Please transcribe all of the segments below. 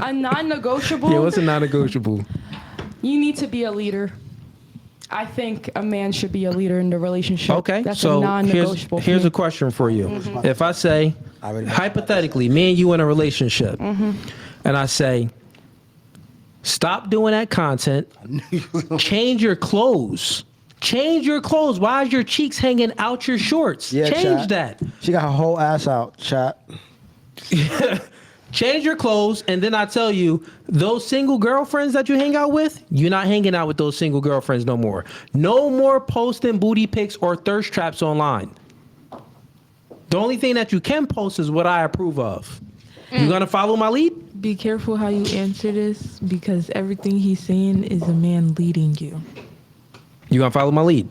A non-negotiable. Yeah, what's a non-negotiable? You need to be a leader. I think a man should be a leader in the relationship. Okay, that's so a non-negotiable. here's a question for you. If I say, hypothetically, me and you in a relationship, and I say, stop doing that content, change your clothes. Change your clothes. Why is your cheeks hanging out your shorts? Yeah, change chat. that. She got her whole ass out, chat. Change your clothes, and then I tell you, those single girlfriends that you hang out with, you're not hanging out with those single girlfriends no more. No more posting booty pics or thirst traps online. The only thing that you can post is what I approve of. You gonna follow my lead? Be careful how you answer this, because everything he's saying is a man leading you. You gonna follow my lead?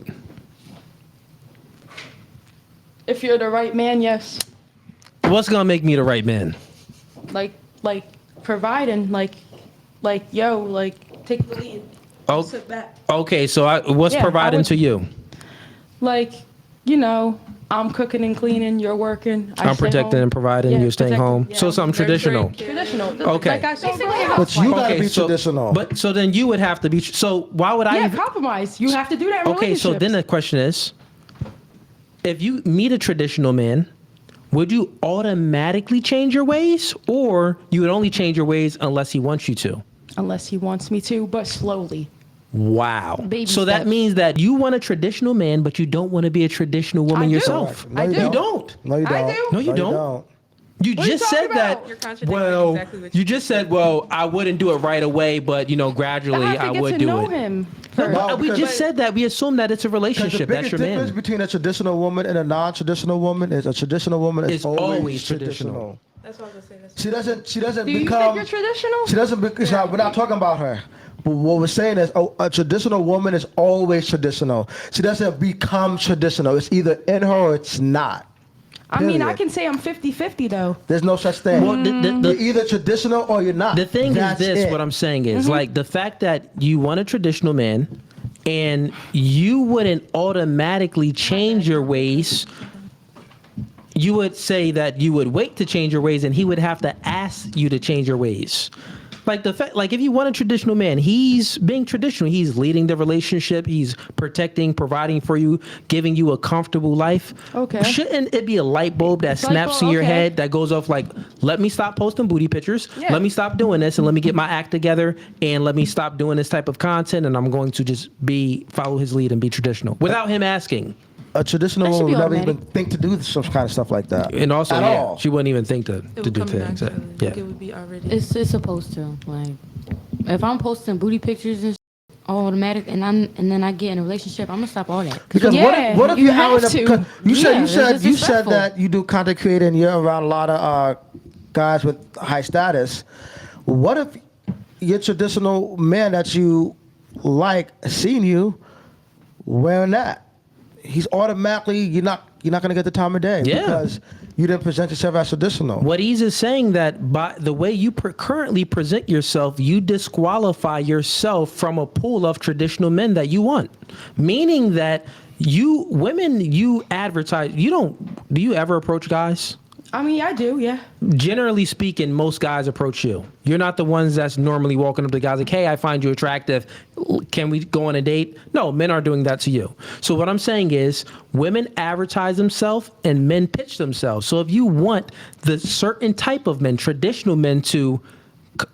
If you're the right man, yes. What's gonna make me the right man? Like providing, like yo, like take the lead. Oh, Sit back. okay. So what's Yeah, providing to you? Like, you know, I'm cooking and cleaning, you're working. I'm stay protecting home. and providing. Yeah, you're staying protecting, home. yeah. So something traditional. Traditional. Okay. Like I said, But you gotta be traditional. But so then you would have to be. So why would I? yeah, even, compromise. You have to do that in okay. So then relationships. the question is, if you meet a traditional man, would you automatically change your ways, or you would only change your ways unless he wants you to? Unless he wants me to, but slowly. Wow. Baby so that steps. means that you want a traditional man, but you don't want to be a traditional woman I do. yourself. No, I you do. You don't. No, you I don't. do. No, you don't. You What are you just said talking about? that. You're contradicting Well, exactly what you you just said, well, I wouldn't do it right away, but gradually I have I to get would to do know it. him No, first. No, we because- just said that. We assume that it's a Because the relationship. That's biggest your difference man. between a traditional woman and a non-traditional woman is a traditional woman is It's always traditional. That's what I was gonna say. She doesn't Do you become. think you're traditional? She doesn't. We're not talking about her. But what we're saying is, a traditional woman is always traditional. She doesn't become traditional. It's either in her or it's not. I mean, I Period. can say I'm 50-50 though. There's no such thing. Well, You're either traditional or you're not. The thing That's is this, it. what I'm saying is like the fact that you want a traditional man and you wouldn't automatically change your ways. You would say that you would wait to change your ways and he would have to ask you to change your ways. Like the fact, like if you want a traditional man, he's being traditional. He's leading the relationship. He's protecting, providing for you, giving you a comfortable life. Okay. Shouldn't it be a light bulb that Light snaps bulb, in your okay. head that goes off like, let me stop posting booty pictures. Yeah. Let me stop doing this and let me get my act together and let me stop doing this type of content and I'm going to just follow his lead and be traditional without him asking. A traditional That should woman be would never even automatic. think to do some kind of stuff like that. And also, At yeah, all. she wouldn't even think to It do would come things. naturally. Yeah. Like it would be already. It's supposed to. Like, if I'm posting booty pictures and all automatic, and then I get in a relationship, I'm gonna stop all that. Because Yeah, what if you you're out have in a, to. 'cause you said Yeah, you it's said you said disrespectful. that you do content creating and you're around a lot of guys with high status. What if your traditional man that you like seen you wearing that? He's automatically you're not gonna get the time of day Yeah. because you didn't present yourself as traditional. What he's is saying that by the way you currently present yourself, you disqualify yourself from a pool of traditional men that you want. Meaning that you advertise, do you ever approach guys? I mean, I do, yeah. Generally speaking, most guys approach you. You're not the ones that's normally walking up to guys like, hey, I find you attractive. Can we go on a date? No, men are doing that to you. So what I'm saying is women advertise themselves and men pitch themselves. So if you want the certain type of men, traditional men to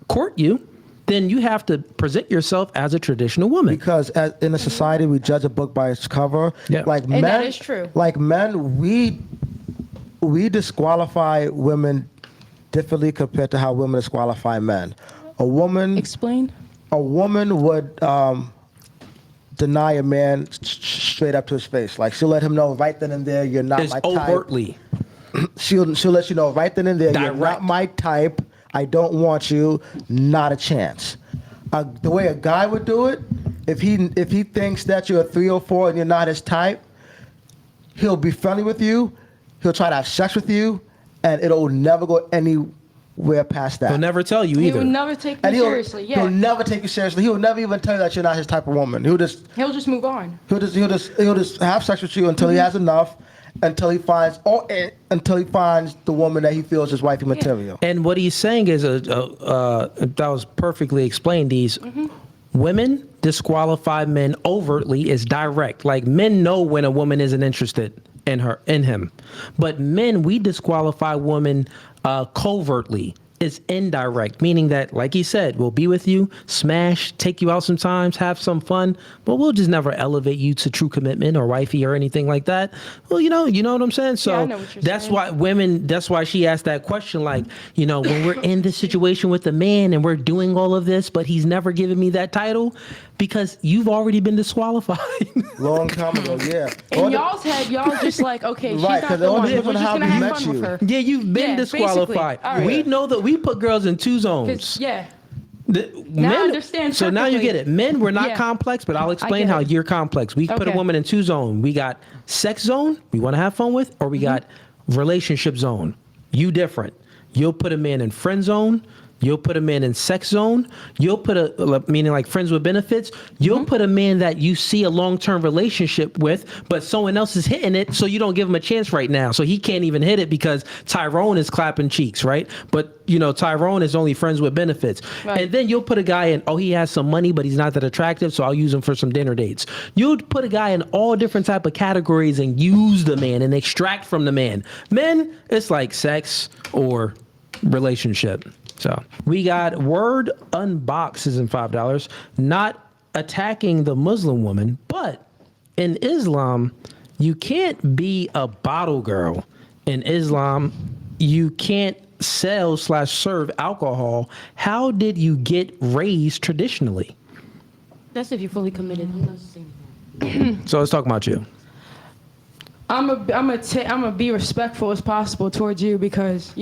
court you, then you have to present yourself as a traditional woman. Because in a society we judge a book by its cover. Yeah. Like And men, that is true. Like men, we disqualify women differently compared to how women disqualify men. A woman Explain. would deny a man straight up to his face. Like she'll let him know right then and there, you're not It's my type. overtly. She'll let you know right then and there, you're Direct. not my type. I don't want you. Not a chance. The way a guy would do it, if he thinks that you're a 304 and you're not his type, he'll be friendly with you. He'll try to have sex with you, and it'll never go we're past that. He'll never tell you He either. would never take And me he'll, seriously. he'll Yeah. never take you seriously. He will never even tell you that you're not his type of woman. He'll just Move on. he'll just have sex with you until he has enough, until he finds the woman that he feels is wifey material. And what he's saying is, that was perfectly explained. These women disqualify men overtly is direct. Like men know when a woman isn't interested in him, but men, we disqualify women covertly. Is indirect, meaning that, like he said, we'll be with you, smash, take you out sometimes, have some fun, but we'll just never elevate you to true commitment or wifey or anything like that. Well, you know what I'm saying? So I know what you're that's saying. that's why she asked that question, like, when we're in this situation with the man and we're doing all of this, but he's never given me that title, because you've already been disqualified. Long time ago, yeah. In y'all's head, y'all just like, okay, she's Right, not 'cause the it all one. We're depends just on how gonna we have met fun with you. her. Yeah, you've been Yeah, disqualified. basically. All right. We know that we put girls in two zones. 'Cause, yeah. Men, I understand so now you perfectly. get it. Men, we're not Yeah. complex, but I'll explain get how it. you're complex. We put a Okay. woman in two zones. We got sex zone, we want to have fun with, or we got relationship zone. You different. You'll put a man in friend zone. You'll put a man in sex zone. You'll put meaning like friends with benefits. You'll put a man that you see a long-term relationship with, but someone else is hitting it, so you don't give him a chance right now. So he can't even hit it because Tyrone is clapping cheeks, right? But Tyrone is only friends with benefits. Right. And then you'll put a guy in, he has some money, but he's not that attractive, so I'll use him for some dinner dates. You'll put a guy in all different type of categories and use the man and extract from the man. Men, it's like sex or relationship. So we got Word Unbox is in $5. Not attacking the Muslim woman, but in Islam, you can't be a bottle girl. In Islam, you can't sell/serve alcohol. How did you get raised traditionally? That's if you're fully committed. I'm not saying that. So let's talk about you. I'm gonna be respectful as possible towards you because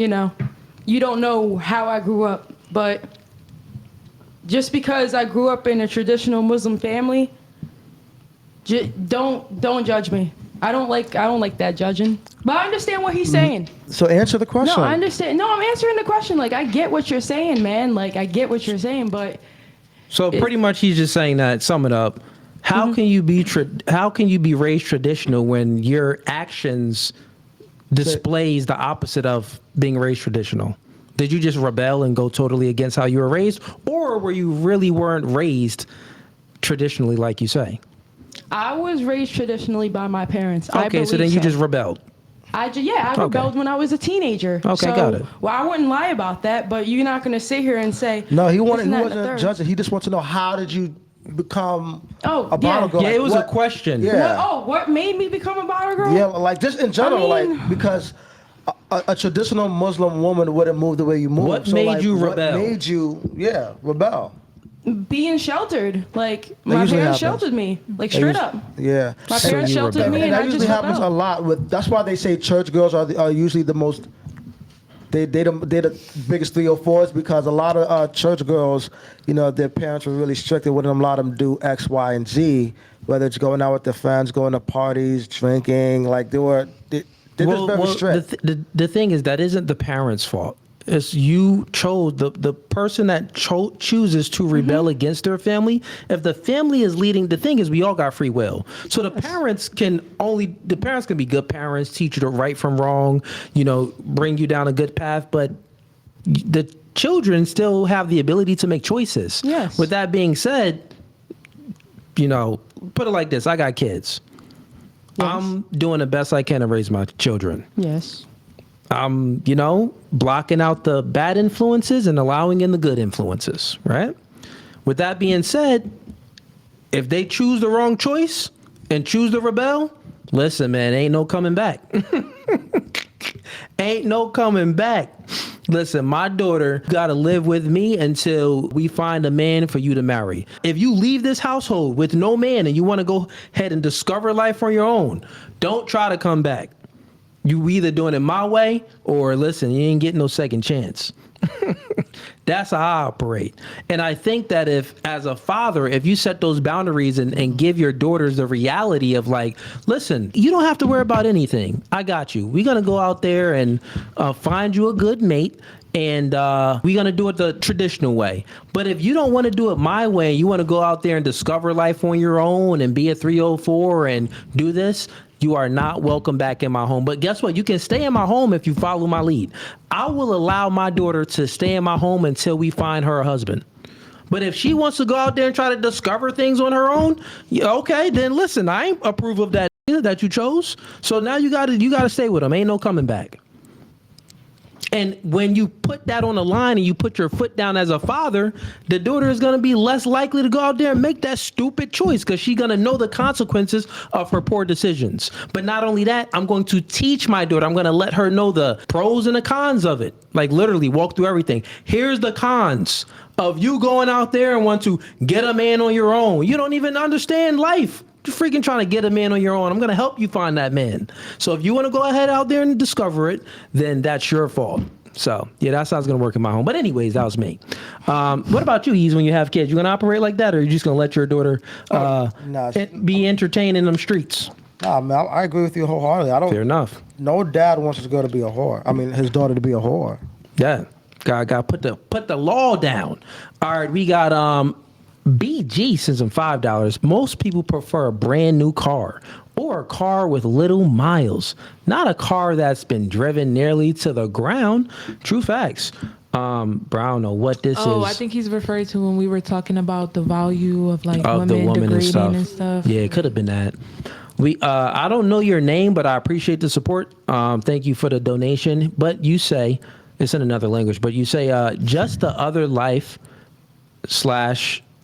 you don't know how I grew up, but just because I grew up in a traditional Muslim family, don't judge me. I don't like that judging. But I understand what he's saying. So answer the question. No, I understand. No, I'm answering the question. Like, I get what you're saying, man. Like, I get what you're saying, but So pretty much he's just saying that, sum it up. How can you be raised traditional when your actions displays the opposite of being raised traditional? Did you just rebel and go totally against how you were raised, or were you really weren't raised traditionally like you say? I was raised traditionally by my parents. Okay, so then you just rebelled. I rebelled when I was a teenager. Okay, so, got it. Well, I wouldn't lie about that, but you're not going to sit here and say No, he this wasn't and that and the third. judging. He just wants to know, how did you become Oh, a bottle yeah. girl? Yeah, Like, it was what- a question. Yeah. What made me become a bottle girl? Yeah, like just in general, I mean- like because a traditional Muslim woman wouldn't move the way you move. What So, made like, you what rebel? made you, rebel? Being sheltered. Like, my usually parents happens. sheltered me. Like, They straight us- up. Yeah. My parents you sheltered rebelled. me, And and that I usually just happens a rebelled. lot with. That's why they say church girls are usually the most. They're the biggest 3 or 4s because a lot of church girls, their parents were really strict. They wouldn't allow them to do X, Y, and Z. Whether it's going out with their friends, going to parties, drinking, like they're just very strict. The thing is, that isn't the parents' fault. It's you chose the person that chooses to rebel against their family. If the family is leading, the thing is, we all got free will. So the parents can be good parents, teach you the right from wrong, bring you down a good path. But the children still have the ability to make choices. Yes. With that being said, put it like this: I got kids. Yes. I'm doing the best I can to raise my children. Yes. I'm, blocking out the bad influences and allowing in the good influences, right? With that being said, if they choose the wrong choice and choose to rebel, listen, man, ain't no coming back. Ain't no coming back. Listen, my daughter got to live with me until we find a man for you to marry. If you leave this household with no man and you want to go ahead and discover life on your own, don't try to come back. You either doing it my way or listen, you ain't getting no second chance. That's how I operate. And I think that as a father, if you set those boundaries and give your daughters the reality of like, listen, you don't have to worry about anything. I got you. We're going to go out there and find you a good mate. and we're gonna do it the traditional way. But if you don't want to do it my way, you want to go out there and discover life on your own and be a 304 and do this, you are not welcome back in my home. But guess what? You can stay in my home if you follow my lead. I will allow my daughter to stay in my home until we find her a husband. But if she wants to go out there and try to discover things on her own, yeah, okay, then listen, I ain't approve of that you chose. So now you gotta stay with him. Ain't no coming back. And when you put that on the line and you put your foot down as a father, the daughter is going to be less likely to go out there and make that stupid choice because she's going to know the consequences of her poor decisions. But not only that, I'm going to teach my daughter. I'm going to let her know the pros and the cons of it. Like literally walk through everything. Here's the cons of you going out there and want to get a man on your own. You don't even understand life. You're freaking trying to get a man on your own. I'm going to help you find that man. So if you want to go ahead out there and discover it, then that's your fault. So yeah, that's how it's going to work in my home. But anyways, that was me. What about you, Ease, when you have kids? You going to operate like that, or are you just going to let your daughter be entertained in them streets? Nah, man, I agree with you wholeheartedly. Fair enough. No dad wants his girl to be a whore. I mean, his daughter to be a whore. Yeah. Got put the law down. All right, we got BG sends them $5. Most people prefer a brand new car or a car with little miles, not a car that's been driven nearly to the ground. True facts. Brown, know what this is. Oh, I think he's referring to when we were talking about the value of like of women the woman degrading and stuff. Yeah, it could have been that. I don't know your name, but I appreciate the support. Thank you for the donation. But you say, it's in another language, but you say, just the other life /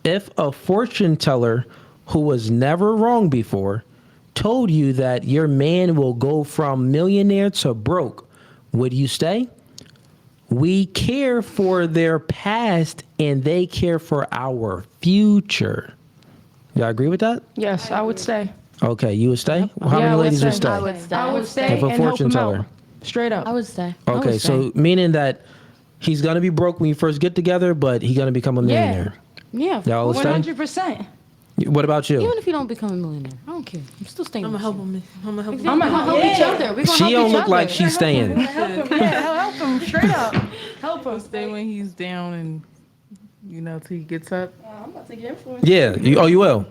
if a fortune teller who was never wrong before told you that your man will go from millionaire to broke, would you stay? We care for their past and they care for our future. Y'all agree with that? Yes, I would stay. Okay, you would stay? How many ladies would stay? I would stay. I would stay If a and help fortune him teller. out. Straight up. I would stay. I Okay, would so stay. meaning that he's gonna be broke when you first get together, but he's gonna become a millionaire. Yeah. Y'all would stay? 100%. What about you? Even if you don't become a millionaire, I don't care. I'm still staying. I'm with gonna help you. him. I'm gonna help him. Exactly. We're gonna help each other. We're gonna She help don't each look other. like she's staying. Yeah, help him straight up. Help him. Stay when he's down and, till he gets up. I'm about to get influenced. Yeah. You will.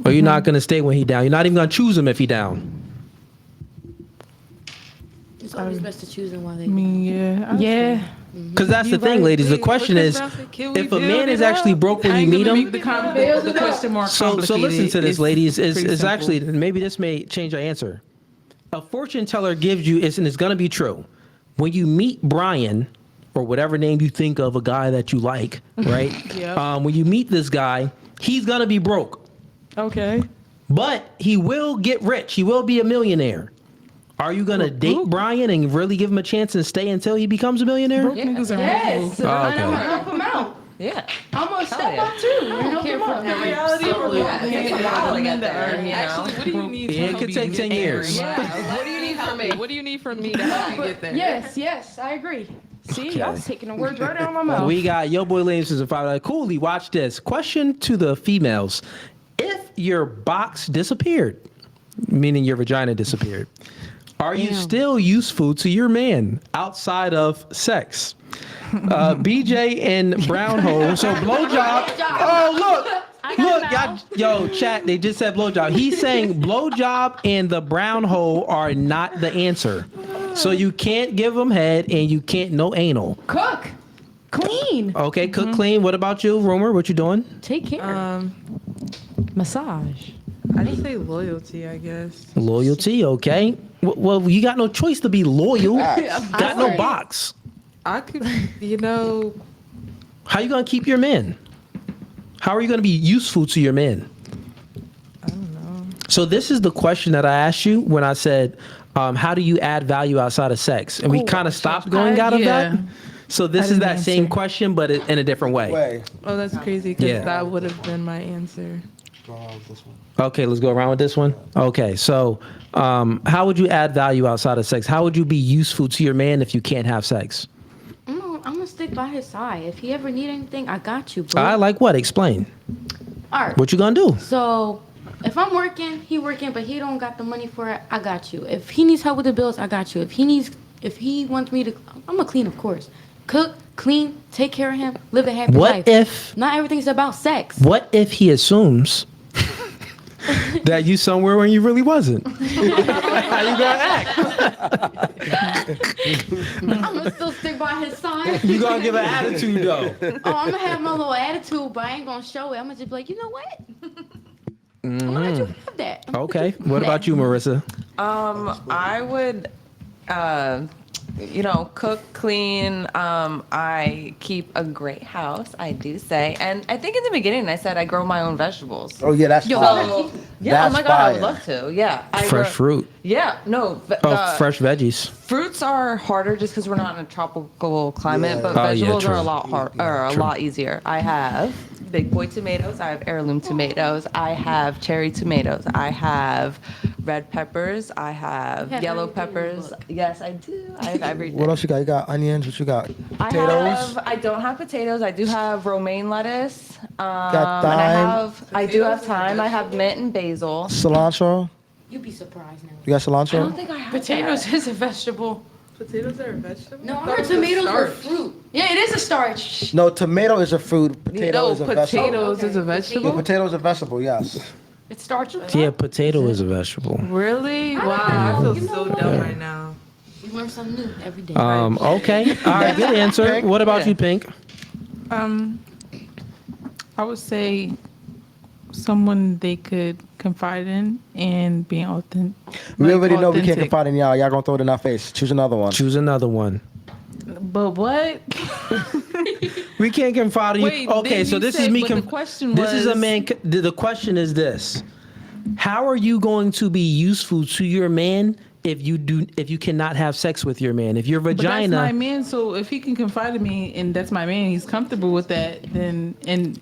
Or you're not gonna stay when he down. You're not even gonna choose him if he down. It's always best to choose them while they. I mean, yeah. Yeah. Because that's the thing, ladies. The question is, if a man is actually broke when you meet him. The question more So complicated. listen to this, ladies. pretty It's simple. actually, maybe this may change your answer. A fortune teller gives you, and it's going to be true. When you meet Brian, or whatever name you think of a guy that you like, right? Yep. When you meet this guy, he's going to be broke. Okay. But he will get rich. He will be a millionaire. Are you going to date Brian and really give him a chance and stay until he becomes a millionaire? Niggas are Yes. Oh, And I'm okay. gonna help him out. Yeah. I'm gonna step up too. And help him out. What do you need Yeah, it could take 10 years. What do you need from me? What do you need from me to help you get there? Yes, I agree. See, Okay. I was taking the words right out of my mouth. We got Yo Boy Williams is a $5. Cooley, watch this. Question to the females. If your box disappeared, meaning your vagina disappeared, are you still useful to your man outside of sex? BJ and Brown Hole. So blowjob. Oh, look, y'all, chat, they just said blowjob. He's saying blowjob and the brown hole are not the answer. So you can't give them head and you can't, no anal. Cook. Clean. Okay, cook clean. What about you, Romer? What you doing? Take care. Massage. I just say loyalty, I guess. Loyalty, okay. Well, you got no choice to be loyal. Got no box. I could, How you gonna keep your men? How are you gonna be useful to your men? I don't know. So this is the question that I asked you when I said, how do you add value outside of sex? And we kind of stopped going out of that. So this is that same question, but in a different way. Oh, that's crazy because Yeah. that would have been my answer. Okay, let's go around with this one. Okay, so how would you add value outside of sex? How would you be useful to your man if you can't have sex? I'm gonna stick by his side. If he ever need anything, I got you, bro. I like what? Explain. All right. What you gonna do? So if I'm working, he working, but he don't got the money for it, I got you. If he needs help with the bills, I got you. If he needs if he wants me to, I'm gonna clean, of course. Cook, clean, take care of him, live a happy What life. if? Not everything's about sex. What if he assumes that you somewhere when you really wasn't? How you gonna act? I'm gonna still stick by his side. You gonna give an attitude though. Oh, I'm gonna have my little attitude, but I ain't gonna show it. I'm gonna just be like, you know what? I'm gonna let you have that. I'm gonna Okay. let you have What that. about you, Marissa? I would, cook, clean. I keep a great house, I do say. And I think in the beginning I said I grow my own vegetables. Oh yeah, that's fire. So, yeah, That's oh my God, I would fire. love to. Yeah. I Fresh fruit. Yeah, no. Fresh veggies. Fruits are harder just because we're not in a tropical climate, Yeah. but Oh, yeah, vegetables true. are a lot a lot easier. I have big boy tomatoes. I have heirloom tomatoes. I have cherry tomatoes. I have red peppers. I have You have yellow everything in the peppers. book. Yes, I do. I have everything. What else you got? You got onions. What you got? Potatoes. I don't have potatoes. I do have romaine lettuce. Got And thyme. I do have thyme. I have mint and basil. Cilantro. You'd be surprised now. You got cilantro? I don't think I have Potatoes that. is a vegetable. Potatoes are a vegetable? No, I heard tomatoes were fruit. Yeah, it is a starch. No, tomato is a fruit. Potato is a vegetable. potatoes is a Yeah, vegetable? potato is a vegetable. Yes. It's starch. Yeah, potato is a vegetable. Really? Wow, I feel so dumb right now. We learn something new every day. Okay. All right. Good answer. Pink? What about you, Pink? I would say someone they could confide in and being authentic. We already know we can't confide in y'all. Y'all gonna throw it in our face. Choose another one. Choose another one. But what? We can't confide in you. Wait, Okay, then so you this said- is me. but the question This is a was- man. The question is this: how are you going to be useful to your man if you cannot have sex with your man? If your But that's my vagina. man, so if he can confide in me and that's my man, he's comfortable with that, then and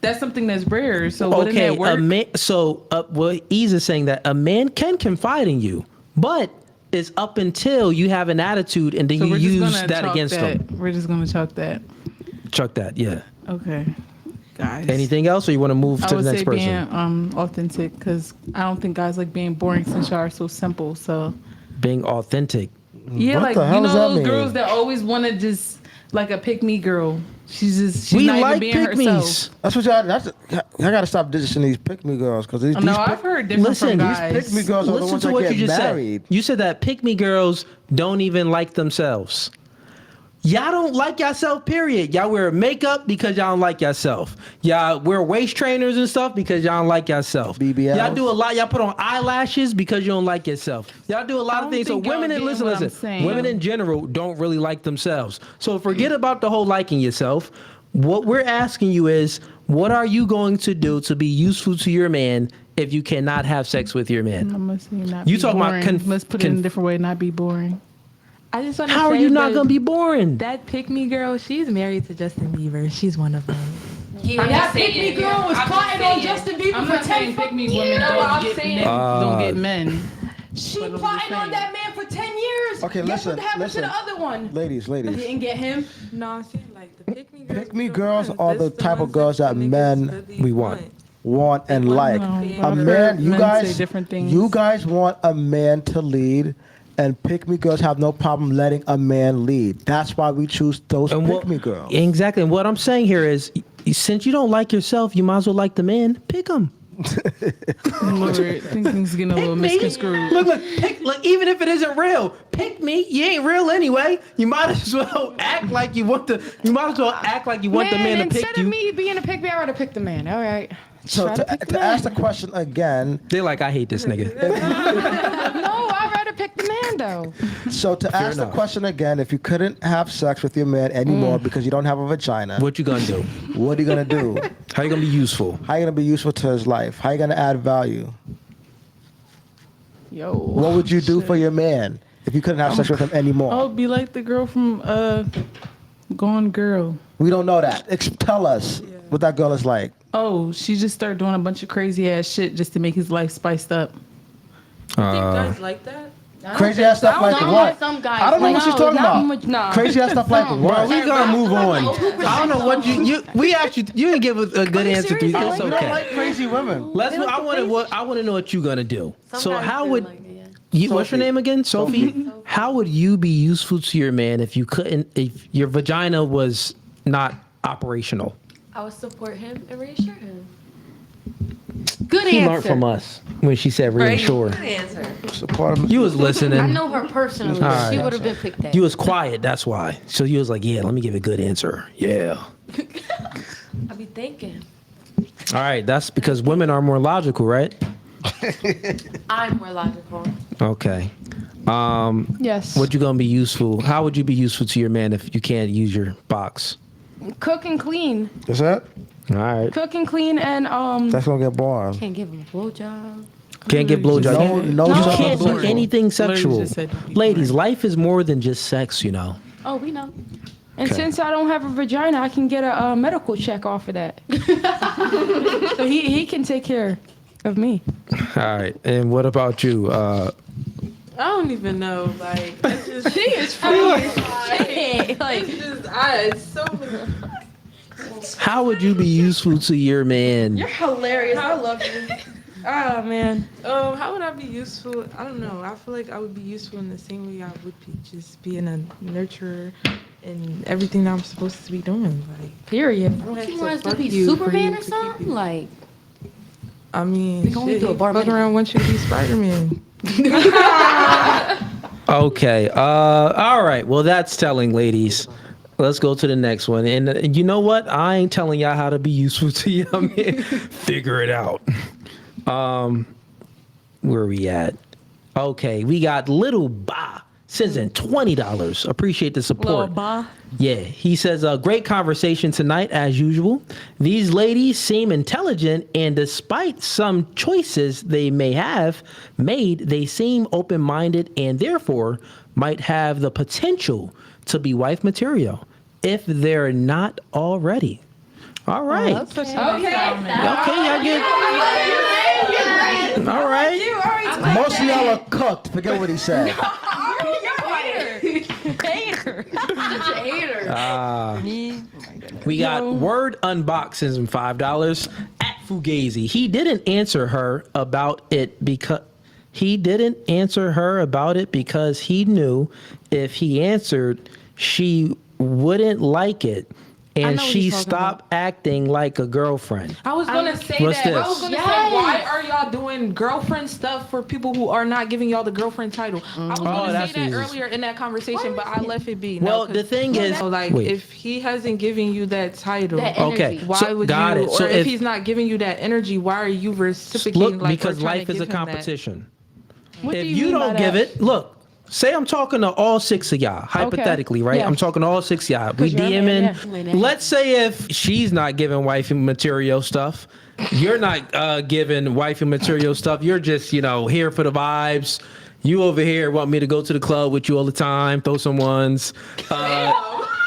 that's something that's rare. So wouldn't Okay, that work? a man. So what Ease is saying that a man can confide in you, but it's up until you have an attitude and then So you we're just use gonna that chalk against that. him. We're just gonna chalk that. Chuck that. Yeah. Okay, guys. Anything else, or you want to move I to would the next say person? being authentic, because I don't think guys like being boring since y'all are so simple. So Being authentic. yeah, What like the hell you know does that those mean? girls that always want to just like a pick me girl. She's We not like even being pick herself. me's. That's what y'all. That's. I gotta stop dishing these pick me girls because these. No, these I've heard different Listen, from these guys. pick me girls are the Listen ones to that what get you just married. said. You said that pick me girls don't even like themselves. Y'all don't like yourself, period. Y'all wear makeup because y'all don't like yourself. Y'all wear waist trainers and stuff because y'all don't like yourself. BBLs. Y'all do a lot. Y'all put on eyelashes because you don't like yourself. Y'all do a lot of don't things. So think y'all women, getting listen, what I'm listen. saying. Women in general don't really like themselves. So forget about the whole liking yourself. What we're asking you is, what are you going to do to be useful to your man if you cannot have sex with your man? I'm gonna say not You be talking about boring. Let's put it in a different way, not be boring. I just want to How are say you not that gonna be boring? That pick me girl, she's married to Justin Bieber. She's one of them. Yeah, that pick me girl was plotting on Justin Bieber I'm for not 10 saying pick me fucking women years. don't get men. She But I'm just plotting on saying. that man for 10 years. Okay, Guess what listen, happened listen. to the other one? Ladies. Didn't get him. No, she's like the pick me girls. Pick me girls are the type of girls that men We want. want and like. No, A I've man, heard you men guys, say different things. you guys want a man to lead, and pick me girls have no problem letting a man lead. That's why we choose those And pick what- me girls. Exactly. And what I'm saying here is, since you don't like yourself, you might as well like the man. Pick him. Lord, thinking's getting a little misconstrued. Look, even if it isn't real, pick me. You ain't real anyway. You might as well act like you want the. You might as well act like you want the man to pick instead you. of me being a pick me, I'd rather pick the man. All right. So Try to pick the to man. ask the question again, They're like, I hate this nigga. No, I'd rather pick the man though. so to ask the enough. question again, if you couldn't have sex with your man anymore because you don't have a vagina, What you gonna do? what are you gonna do? How you gonna be useful? How are you gonna be useful to his life? How are you gonna add value? Yo, What would you do for your man if you couldn't have sex with him anymore? I'll be like the girl from Gone Girl. We don't know that. Tell us what that girl is like. Oh, she just started doing a bunch of crazy ass shit just to make his life spiced up. guys like that? Crazy ass stuff like Some what? guys, some guys. I don't know what No, she's talking not about. much- nah. Crazy ass stuff like Some. what? We gonna move on. I don't know what you. We actually you didn't give a good answer to. I It's don't okay. like crazy women. I want to know what you gonna do. So how would What's your name again? Sophie? How would you be useful to your man if your vagina was not operational? I would support him and reassure him. Good He answer. learned from us when she said reassure. Good answer. Support him. You was listening. I know her personally. All right. She would have been picked at. You was quiet, that's why. So you was like, yeah, let me give a good answer. Yeah. I be thinking. All right, that's because women are more logical, right? I'm more logical. Okay. Yes. What you gonna be useful? How would you be useful to your man if you can't use your box? Cook and clean. Is that? All right. Cook and clean and That's gonna get boring. Can't give him a blowjob. Can't get blowjob. No, You no, can't do anything sexual. just said to be Ladies, life is more than just sex, you know. Oh, we know. And Okay. since I don't have a vagina, I can get a medical check off of that. So he can take care of me. All right. And what about you? I don't even know. Like, it's just, She is Like, it's so many. How would you be useful to your man? You're hilarious. I love you. Oh man. How would I be useful? I don't know. I feel like I would be useful in the same way I would be, just being a nurturer and everything that I'm supposed to be doing. Like, Period. I don't have he wants to fuck be you for Superman you or to keep something. you. Like, I mean, We can only shit, do a he bar fuck minimum. around wants you to be Spider-Man. Okay. All right. Well, that's telling, ladies. Let's go to the next one. And you know what? I ain't telling y'all how to be useful to you. I mean, figure it out. Where are we at? Okay, we got Little Ba sends in $20. Appreciate the support. Yeah, he says, great conversation tonight, as usual. These ladies seem intelligent, and despite some choices they may have made, they seem open-minded and therefore might have the potential to be wife material if they're not already. All right. Okay, y'all get. All right. Most of y'all are cooked. Forget what he said. We got Word Unboxings and $5 at Fugazee. He didn't answer her about it because he knew if he answered, she wouldn't like it. And know what she he's talking stopped acting like a girlfriend. I was gonna say What's that. this? I was gonna say, why are y'all doing girlfriend stuff for people who are not giving y'all the girlfriend title? I was gonna that's say that easy. earlier in that conversation, but I left it be. Well, the thing is, like, wait. if he hasn't given you that title, That Okay, energy. why so would got you? it. Or So if he's not giving you that energy, why are you reciprocating? Look, like, because or trying life to is a give him that? competition. What If do you mean by don't give that? it, look. Say I'm talking to all six of y'all, hypothetically, right? Yeah. I'm talking to all six of y'all. We you're a man, DMing. yeah. Let's say if she's not giving wifey material stuff, you're not giving wifey material stuff. You're just, here for the vibes. You over here want me to go to the club with you all the time, throw some ones.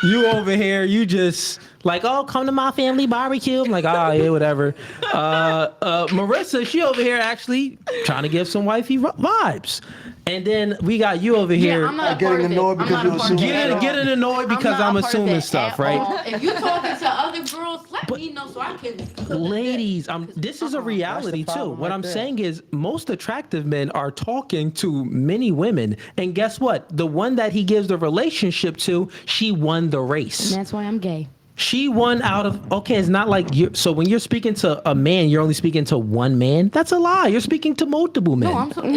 You over here, you just like, oh, come to my family barbecue. I'm like, oh, yeah, whatever. Marissa, she over here actually trying to give some wifey vibes. And then we got you over here. Yeah, I'm not a Getting part of it. annoyed I'm because not you're a part of assuming. it at all. Getting annoyed because not I'm a part of assuming it stuff, at right? all. If you're talking to other girls, let me know so I can. Ladies, this is a reality That's the too. problem What right I'm there. saying is most attractive men are talking to many women. And guess what? The one that he gives the relationship to, she won the race. And that's why I'm gay. She won out of, okay, it's not like you. So when you're speaking to a man, you're only speaking to one man. That's a lie. You're speaking to multiple men. No, I'm speaking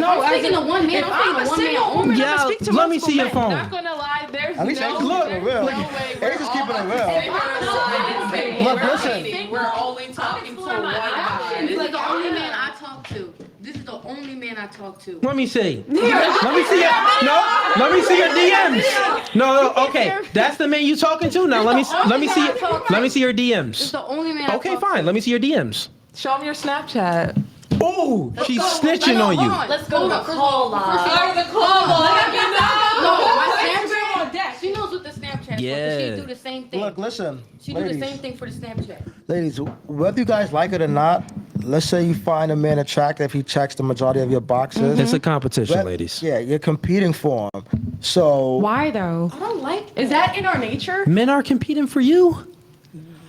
to one man. I'm speaking to one man. Yeah, let me see your phone. Not gonna lie, there's At least no, Ace is keeping it real. no way Ace is keeping it real. we're Look, listen. We're only talking to one guy. This is the only man I talk to. This is the only man I talk to. Let me see. Let me see your let me see your DMs. No, okay. That's the man you talking to? Now let me see your This DMs. is the only man I Okay, talk fine. Let me see your DMs. Show him your Snapchat. Oh, she's snitching on you. Let's go to the call log. She knows what the Snapchat is. Yeah. For. She do the same thing. Look, listen. She do the ladies. same thing for the Snapchat. Ladies, whether you guys like it or not, let's say you find a man attractive, he checks the majority of your boxes. It's a competition, But- ladies. Yeah, you're competing for him. So Why though? I don't like Is that in our nature? Men are competing for you.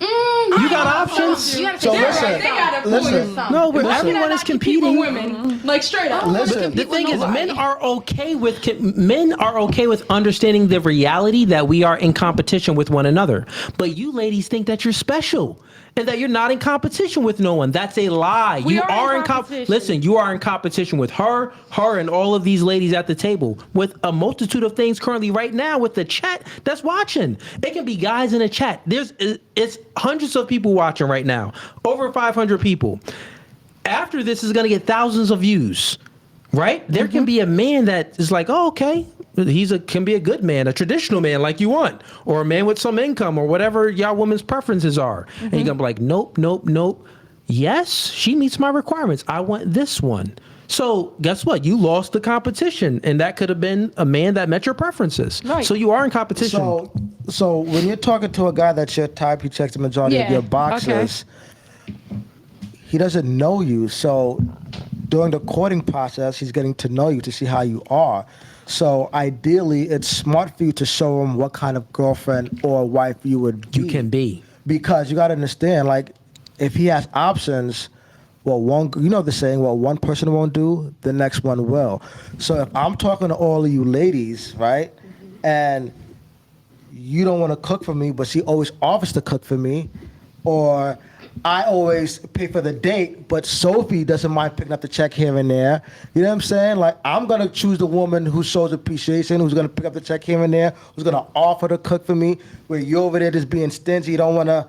You got options. You gotta So figure it listen, out. They got a listen. point. No, but How can everyone I is not compete with competing. women, like straight up. Listen. The thing is, men are okay with understanding the reality that we are in competition with one another. But you ladies think that you're special and that you're not in competition with no one. That's a lie. We You are in in competition. Listen, you are in competition with her, and all of these ladies at the table with a multitude of things currently right now with the chat that's watching. It can be guys in a chat. It's hundreds of people watching right now. Over 500 people. After this is going to get thousands of views, right? There can be a man that is like, oh, okay, can be a good man, a traditional man like you want, or a man with some income or whatever y'all women's preferences are. And you're going to be like, nope, nope, nope. Yes, she meets my requirements. I want this one. So guess what? You lost the competition, and that could have been a man that met your preferences. Right. So you are in competition. So when you're talking to a guy that's your type, he checks the majority of Yeah, your boxes. He doesn't know you, so during the courting process, he's getting to know you to see how you are. So ideally, it's smart for you to show him what kind of girlfriend or wife you would be. You can be. Because you got to understand, like, if he has options, well, the saying, well, one person won't do, the next one will. So if I'm talking to all of you ladies, right, and you don't want to cook for me, but she always offers to cook for me, or I always pay for the date, but Sophie doesn't mind picking up the check here and there. You know what I'm saying? Like, I'm going to choose the woman who shows appreciation, who's going to pick up the check here and there, who's going to offer to cook for me, where you're over there just being stingy. You don't want to,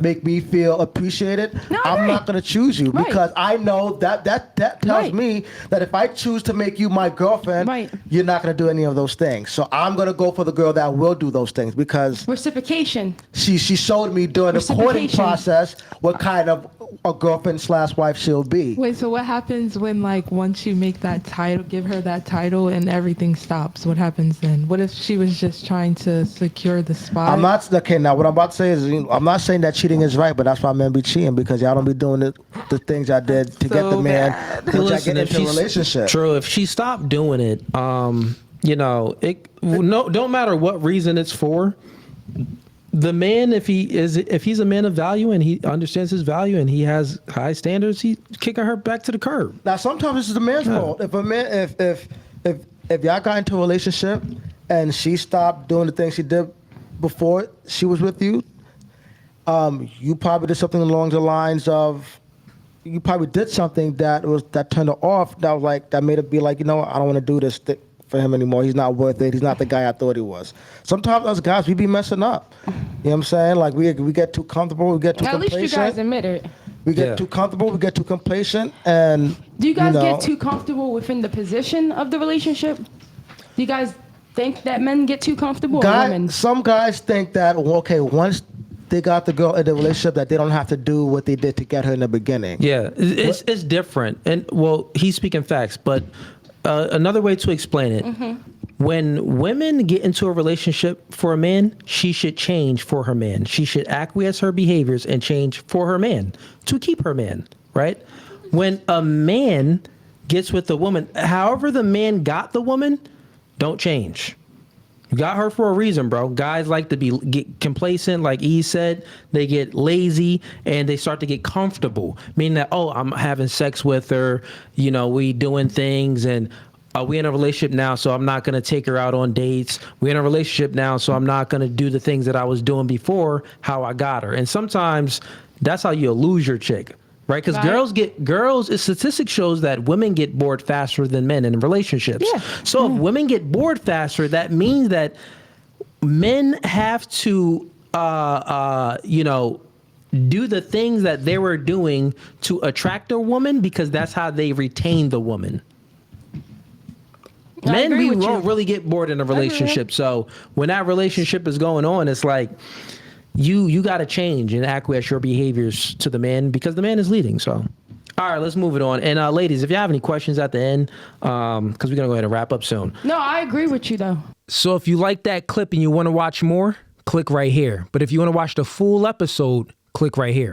make me feel appreciated. No, I I'm agree. not going to choose you Right. because I know that tells Right. me that if I choose to make you my girlfriend, Right. you're not going to do any of those things. So I'm going to go for the girl that will do those things because Reciprocation. she showed me during the courting Reciprocation. process what kind of a girlfriend/wife she'll be. Wait, so what happens when, like, once you make that title, give her that title, and everything stops? What happens then? What if she was just trying to secure the spot? I'm not okay. Now, what I'm about to say is, I'm not saying that cheating is right, but that's why men be cheating because y'all don't be doing the things I did to get the So man bad. to get into a relationship. True. If she stopped doing it, don't matter what reason it's for. The man, if he's a man of value and he understands his value and he has high standards, he's kicking her back to the curb. Now, sometimes this is the man's fault. If a man, if y'all got into a relationship and she stopped doing the things she did before she was with you, you probably did something along the lines of, you probably did something that turned her off. That made it be like, I don't want to do this for him anymore. He's not worth it. He's not the guy I thought he was. Sometimes us guys, we be messing up. You know what I'm saying? Like we get too comfortable. We get too At complacent. least you guys admit it. We get too comfortable. We get too complacent. And Do you guys get too comfortable within the position of the relationship? Do you guys think that men get too comfortable? Or women? Some guys think that, once they got the girl in the relationship, that they don't have to do what they did to get her in the beginning. Yeah, it's different. And well, he's speaking facts, but another way to explain it, when women get into a relationship for a man, she should change for her man. She should acquiesce her behaviors and change for her man to keep her man, right? When a man gets with a woman, however the man got the woman, don't change. You got her for a reason, bro. Guys like to get complacent, like E said. They get lazy and they start to get comfortable, meaning that, I'm having sex with her. We doing things, and we in a relationship now, so I'm not gonna take her out on dates. We in a relationship now, so I'm not gonna do the things that I was doing before how I got her. And sometimes that's how you'll lose your chick. Right, because statistics shows that women get bored faster than men in relationships. Yeah. So if women get bored faster, that means that men have to, do the things that they were doing to attract a woman because that's how they retain the woman. Men, we won't really get bored in a relationship. So when that relationship is going on, it's like, you got to change and acquiesce your behaviors to the man because the man is leading. So, all right, let's move it on. And ladies, if you have any questions at the end, because we're going to go ahead and wrap up soon. No, I agree with you, though. So if you like that clip and you want to watch more, click right here. But if you want to watch the full episode, click right here.